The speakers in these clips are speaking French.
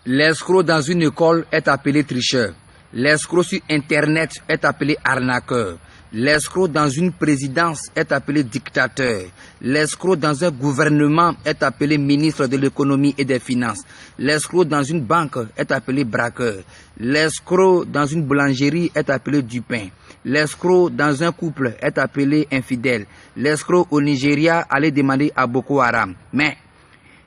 L'escroc dans une école est appelé tricheur. L'escroc sur Internet est appelé arnaqueur. L'escroc dans une présidence est appelé dictateur. L'escroc dans un gouvernement est appelé ministre de l'économie et des finances. L'escroc dans une banque est appelé braqueur. L'escroc dans une boulangerie est appelé dupin. L'escroc dans un couple est appelé infidèle. L'escroc au Nigeria allait demander à Boko Haram. Mais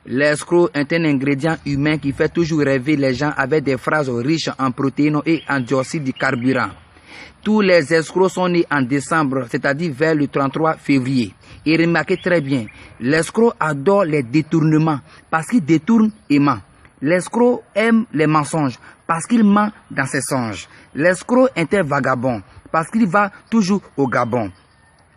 l'escroc est un ingrédient humain qui fait toujours rêver les gens avec des phrases riches en protéines et en dioxyde de carburant. Tous les escrocs sont nés en décembre, c'est-à-dire vers le 33 février. Et remarquez très bien, l'escroc adore les détournements parce qu'il détourne et ment. L'escroc aime les mensonges parce qu'il ment dans ses songes. L'escroc est un vagabond parce qu'il va toujours au Gabon.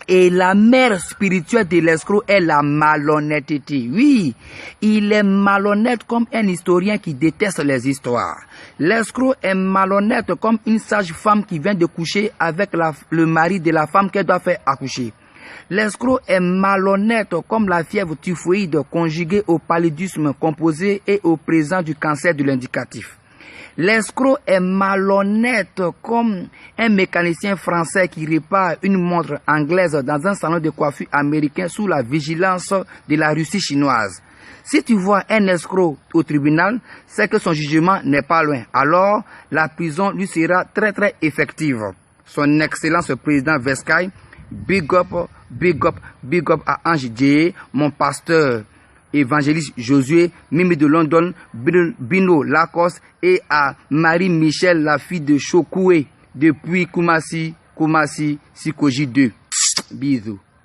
Et la mère spirituelle de l'escroc est la malhonnêteté. Oui, il est malhonnête comme un historien qui déteste les histoires. L'escroc est malhonnête comme une sage-femme qui vient de coucher avec le mari de la femme qu'elle doit faire accoucher. L'escroc est malhonnête comme la fièvre typhoïde conjuguée au paludisme composé et au présent du cancer de l'indicatif. L'escroc est malhonnête comme un mécanicien français qui répare une montre anglaise dans un salon de coiffure américain sous la vigilance de la Russie chinoise. Si tu vois un escroc au tribunal, c'est que son jugement n'est pas loin. Alors, la prison lui sera très effective. Son Excellence président Vescaille, big up à Ange Djé, mon pasteur évangéliste Josué, Mimi de London, Bino Lacoste et à Marie-Michel, la fille de Chokoué, depuis Koumassi, Sikoji 2. Bisous.